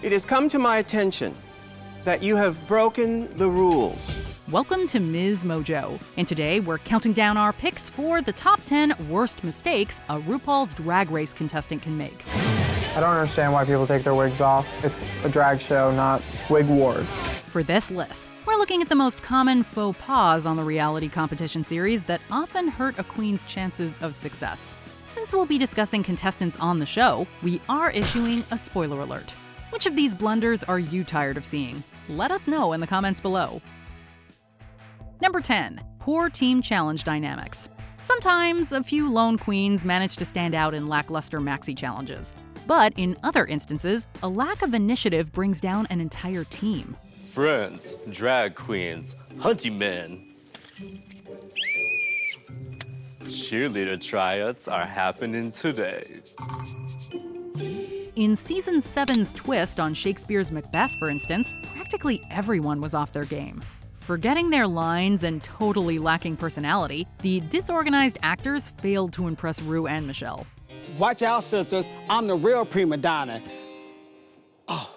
It has come to my attention that you have broken the rules. Welcome to MsMojo, and today we're counting down our picks for the top 10 worst mistakes a RuPaul's Drag Race contestant can make. I don't understand why people take their wigs off. It's a drag show, not wig wars. For this list, we're looking at the most common faux pas on the reality competition series that often hurt a queen's chances of success. Since we'll be discussing contestants on the show, we are issuing a spoiler alert. Which of these blunders are you tired of seeing? Let us know in the comments below. Number 10. Poor team challenge dynamics. Sometimes a few lone queens manage to stand out in lackluster maxi challenges. But in other instances, a lack of initiative brings down an entire team. Friends, drag queens, hunty men. Cheerleader tryouts are happening today. In Season 7's twist on Shakespeare's Macbeth, for instance, practically everyone was off their game. Forgetting their lines and totally lacking personality, the disorganized actors failed to impress Ru and Michelle. Watch out, sisters. I'm the real prima donna. Oh.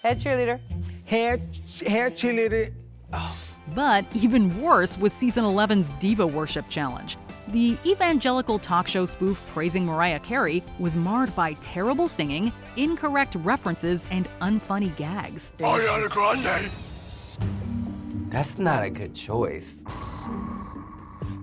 Head cheerleader. Head cheerleader. Oh. But even worse was Season 11's Diva Worship Challenge. The evangelical talk show spoof praising Mariah Carey was marred by terrible singing, incorrect references, and unfunny gags. Ariana Grande. That's not a good choice.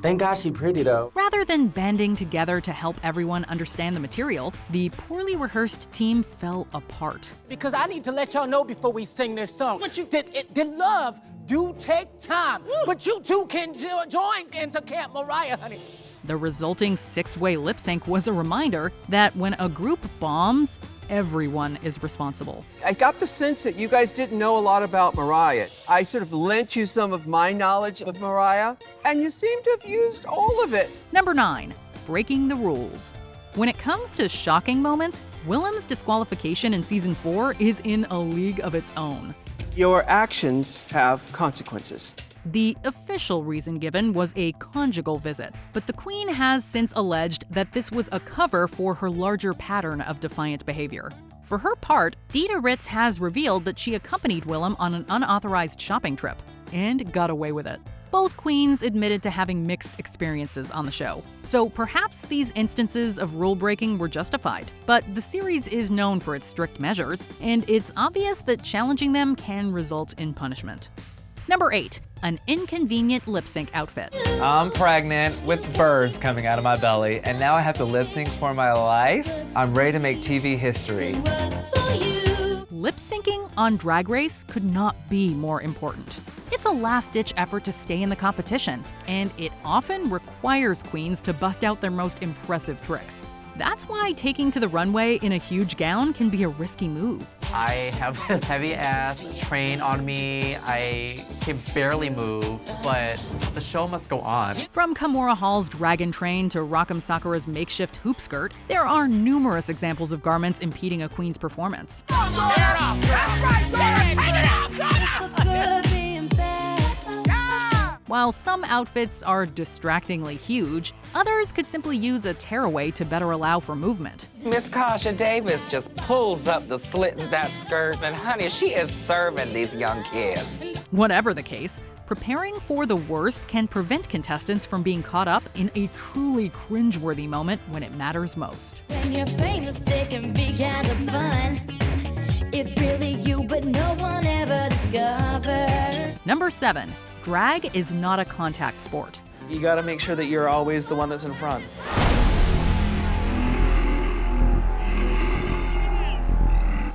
Thank God she's pretty, though. Rather than banding together to help everyone understand the material, the poorly rehearsed team fell apart. Because I need to let y'all know before we sing this song that love do take time, but you too can join into Camp Mariah, honey. The resulting six-way lip sync was a reminder that when a group bombs, everyone is responsible. I got the sense that you guys didn't know a lot about Mariah. I sort of lent you some of my knowledge of Mariah, and you seem to have used all of it. Number 9, breaking the rules. When it comes to shocking moments, Willem's disqualification in Season 4 is in a league of its own. Your actions have consequences. The official reason given was a conjugal visit, but the queen has since alleged that this was a cover for her larger pattern of defiant behavior. For her part, Dita Ritz has revealed that she accompanied Willem on an unauthorized shopping trip and got away with it. Both queens admitted to having mixed experiences on the show, so perhaps these instances of rule breaking were justified. But the series is known for its strict measures, and it's obvious that challenging them can result in punishment. Number 8, an inconvenient lip sync outfit. I'm pregnant with birds coming out of my belly, and now I have to lip sync for my life. I'm ready to make TV history. Lip syncing on Drag Race could not be more important. It's a last-ditch effort to stay in the competition, and it often requires queens to bust out their most impressive tricks. That's why taking to the runway in a huge gown can be a risky move. I have this heavy-ass train on me. I can barely move, but the show must go on. From Kimura Hall's dragon train to Rock'em Sakura's makeshift hoop skirt, there are numerous examples of garments impeding a queen's performance. While some outfits are distractingly huge, others could simply use a tearaway to better allow for movement. Miss Kasha Davis just pulls up the slit in that skirt, and honey, she is serving these young kids. Whatever the case, preparing for the worst can prevent contestants from being caught up in a truly cringeworthy moment when it matters most. When you're famous, it can be kind of fun. It's really you, but no one ever discovers. Number 7. Drag is not a contact sport. You gotta make sure that you're always the one that's in front.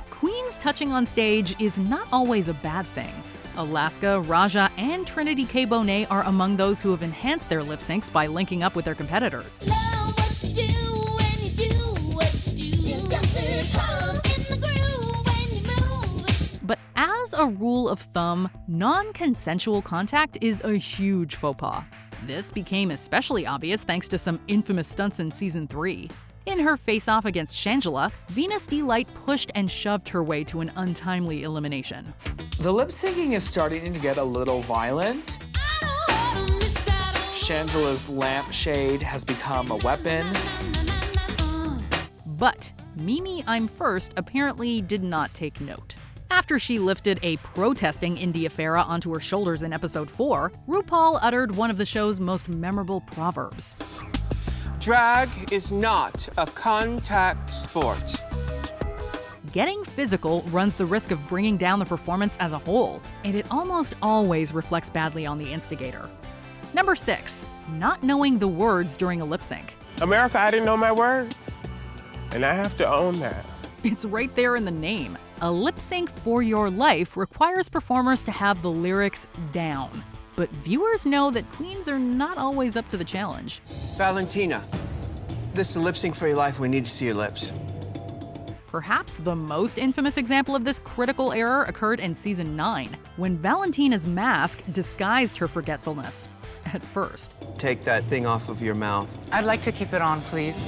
Queens touching on stage is not always a bad thing. Alaska, Raja, and Trinity K. Bonet are among those who have enhanced their lip syncs by linking up with their competitors. But as a rule of thumb, non-consensual contact is a huge faux pas. This became especially obvious thanks to some infamous stunts in Season 3. In her face-off against Shangela, Venus D-Light pushed and shoved her way to an untimely elimination. The lip syncing is starting to get a little violent. Shangela's lampshade has become a weapon. But Mimi I'm First apparently did not take note. After she lifted a protesting India Farah onto her shoulders in episode 4, RuPaul uttered one of the show's most memorable proverbs. Drag is not a contact sport. Getting physical runs the risk of bringing down the performance as a whole, and it almost always reflects badly on the instigator. Number 6, not knowing the words during a lip sync. America, I didn't know my words, and I have to own that. It's right there in the name. A lip sync for your life requires performers to have the lyrics down. But viewers know that queens are not always up to the challenge. Valentina, this is a lip sync for your life. We need to see your lips. Perhaps the most infamous example of this critical error occurred in season 9, when Valentina's mask disguised her forgetfulness. At first. Take that thing off of your mouth. I'd like to keep it on, please.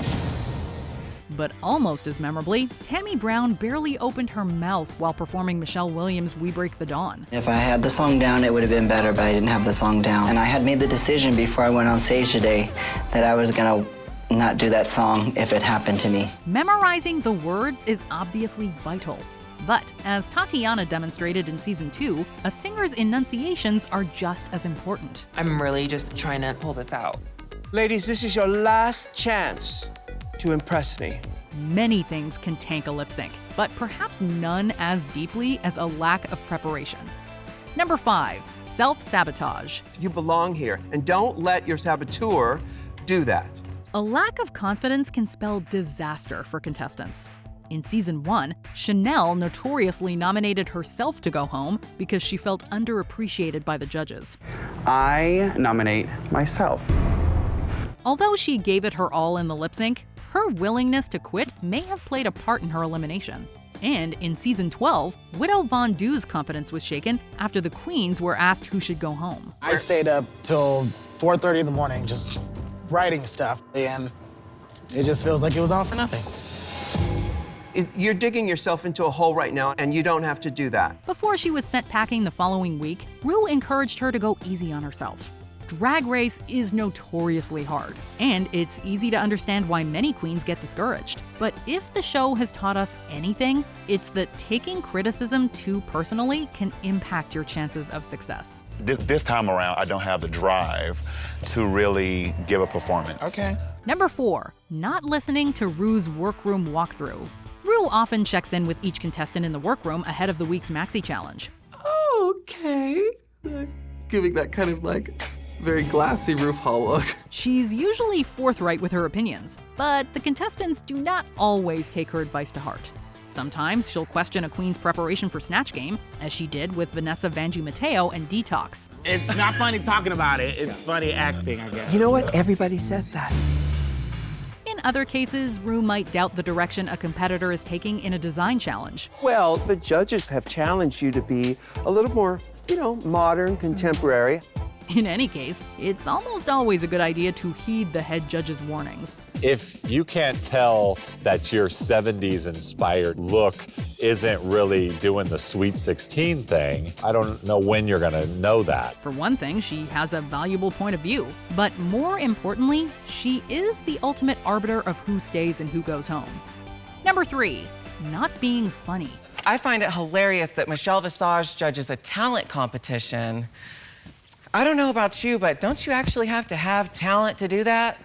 But almost as memorably, Tammy Brown barely opened her mouth while performing Michelle Williams' We Break the Dawn. If I had the song down, it would have been better, but I didn't have the song down. And I had made the decision before I went on stage today that I was gonna not do that song if it happened to me. Memorizing the words is obviously vital. But as Tatiana demonstrated in season 2, a singer's enunciations are just as important. I'm really just trying to pull this out. Ladies, this is your last chance to impress me. Many things can tank a lip sync, but perhaps none as deeply as a lack of preparation. Number 5, self-sabotage. You belong here, and don't let your saboteur do that. A lack of confidence can spell disaster for contestants. In season 1, Chanel notoriously nominated herself to go home because she felt underappreciated by the judges. I nominate myself. Although she gave it her all in the lip sync, her willingness to quit may have played a part in her elimination. And in season 12, Widow Von Du's confidence was shaken after the queens were asked who should go home. I stayed up till 4:30 in the morning just writing stuff, and it just feels like it was all for nothing. You're digging yourself into a hole right now, and you don't have to do that. Before she was sent packing the following week, Ru encouraged her to go easy on herself. Drag Race is notoriously hard, and it's easy to understand why many queens get discouraged. But if the show has taught us anything, it's that taking criticism too personally can impact your chances of success. This time around, I don't have the drive to really give a performance. Okay. Number 4, not listening to Ru's workroom walkthrough. Ru often checks in with each contestant in the workroom ahead of the week's Maxi Challenge. Okay. Giving that kind of very glassy RuPaul look. She's usually forthright with her opinions, but the contestants do not always take her advice to heart. Sometimes she'll question a queen's preparation for Snatch Game, as she did with Vanessa Vanjie Mateo and Detox. It's not funny talking about it, it's funny acting, I guess. You know what? Everybody says that. In other cases, Ru might doubt the direction a competitor is taking in a design challenge. Well, the judges have challenged you to be a little more, modern, contemporary. In any case, it's almost always a good idea to heed the head judge's warnings. If you can't tell that your 70s inspired look isn't really doing the Sweet 16 thing, I don't know when you're gonna know that. For one thing, she has a valuable point of view. But more importantly, she is the ultimate arbiter of who stays and who goes home. Number 3, not being funny. I find it hilarious that Michelle Visage judges a talent competition. I don't know about you, but don't you actually have to have talent to do that?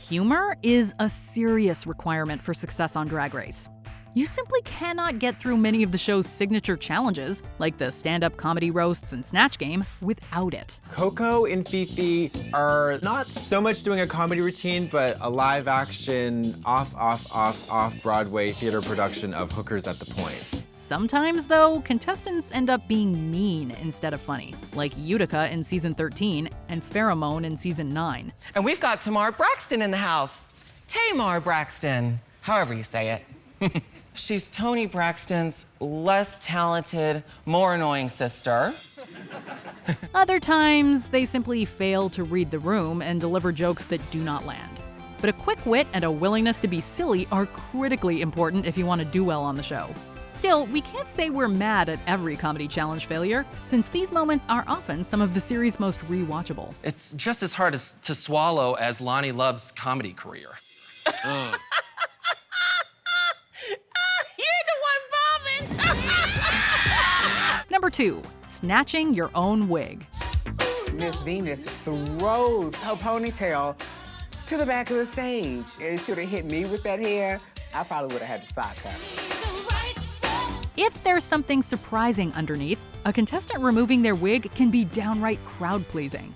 Humor is a serious requirement for success on Drag Race. You simply cannot get through many of the show's signature challenges, like the stand-up comedy roasts and Snatch Game, without it. Coco and Fifi are not so much doing a comedy routine, but a live-action, off Broadway theater production of Hookers at the Point. Sometimes, though, contestants end up being mean instead of funny, like Utica in season 13 and Pheromone in season 9. And we've got Tamar Braxton in the house. Tamar Braxton, however you say it. She's Toni Braxton's less talented, more annoying sister. Other times, they simply fail to read the room and deliver jokes that do not land. But a quick wit and a willingness to be silly are critically important if you want to do well on the show. Still, we can't say we're mad at every comedy challenge failure, since these moments are often some of the series' most rewatchable. It's just as hard to swallow as Lonnie Love's comedy career. Number 2, snatching your own wig. Miss Venus throws her ponytail to the back of the stage. And should have hit me with that hair, I probably would have had to sock her. If there's something surprising underneath, a contestant removing their wig can be downright crowd-pleasing.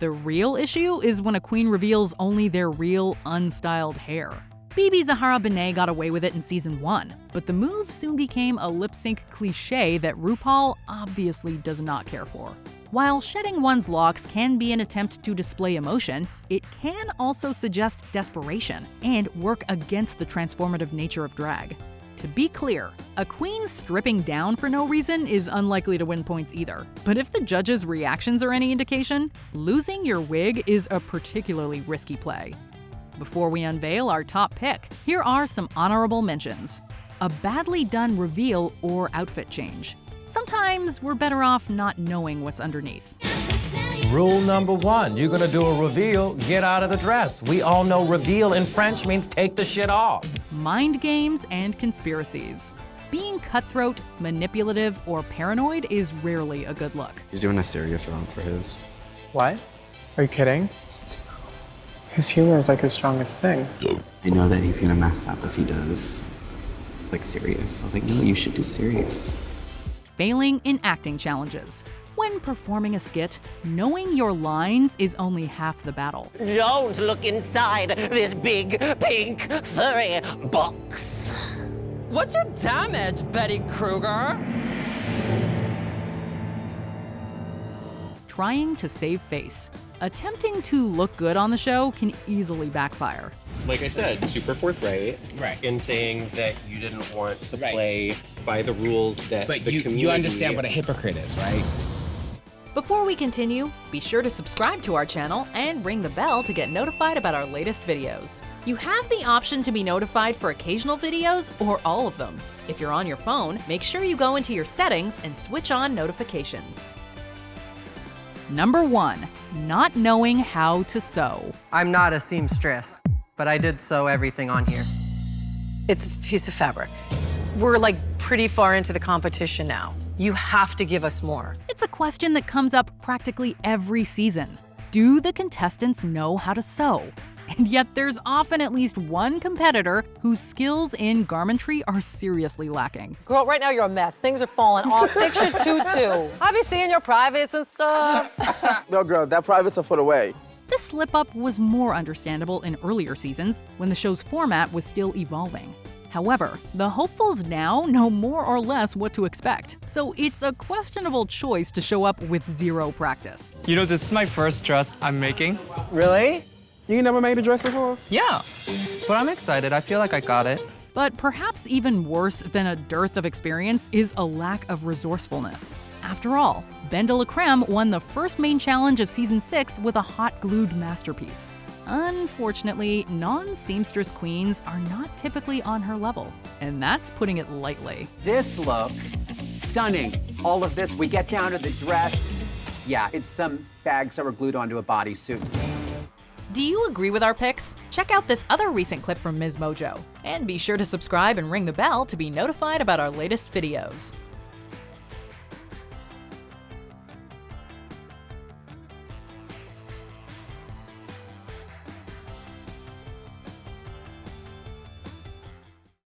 The real issue is when a queen reveals only their real, unstyled hair. BB Zahara Benet got away with it in season 1, but the move soon became a lip-sync cliche that RuPaul obviously does not care for. While shedding one's locks can be an attempt to display emotion, it can also suggest desperation and work against the transformative nature of drag. To be clear, a queen stripping down for no reason is unlikely to win points either. But if the judges' reactions are any indication, losing your wig is a particularly risky play. Before we unveil our top pick, here are some honorable mentions. A badly done reveal or outfit change. Sometimes we're better off not knowing what's underneath. Rule number 1, you're gonna do a reveal, get out of the dress. We all know reveal in French means take the shit off. Mind games and conspiracies. Being cutthroat, manipulative, or paranoid is rarely a good look. He's doing a serious round for his. What? Are you kidding? His humor is like his strongest thing. I know that he's gonna mess up if he does, like, serious. I was like, no, you should do serious. Failing in acting challenges. When performing a skit, knowing your lines is only half the battle. Don't look inside this big, pink, furry box. What's your damage, Betty Kruger? Trying to save face. Attempting to look good on the show can easily backfire. Like I said, super forthright in saying that you didn't want to play by the rules that But the community... you understand what a hypocrite is, right? Before we continue, be sure to subscribe to our channel and ring the bell to get notified about our latest videos. You have the option to be notified for occasional videos or all of them. If you're on your phone, make sure you go into your settings and switch on notifications. Number 1, not knowing how to sew. I'm not a seamstress, but I did sew everything on here. It's a piece of fabric. We're like pretty far into the competition now. You have to give us more. It's a question that comes up practically every season. Do the contestants know how to sew? And yet there's often at least one competitor whose skills in garmentry are seriously lacking. Girl, right now you're a mess. Things are falling off. Fix your tutu. I be seeing your privates and stuff. No, girl, that privates are put away. This slip-up was more understandable in earlier seasons when the show's format was still evolving. However, the hopefuls now know more or less what to expect, so it's a questionable choice to show up with zero practice. You know, this is my first dress I'm making. Really? You never made a dress before? Yeah, but I'm excited. I feel like I got it. But perhaps even worse than a dearth of experience is a lack of resourcefulness. After all, Ben de la Creme won the first main challenge of season 6 with a hot-glued masterpiece. Unfortunately, non-seamstress queens are not typically on her level, and that's putting it lightly. This look, stunning. All of this, we get down to the dress. Yeah, it's some bags that were glued onto a bodysuit. Do you agree with our picks? Check out this other recent clip from MsMojo, and be sure to subscribe and ring the bell to be notified about our latest videos.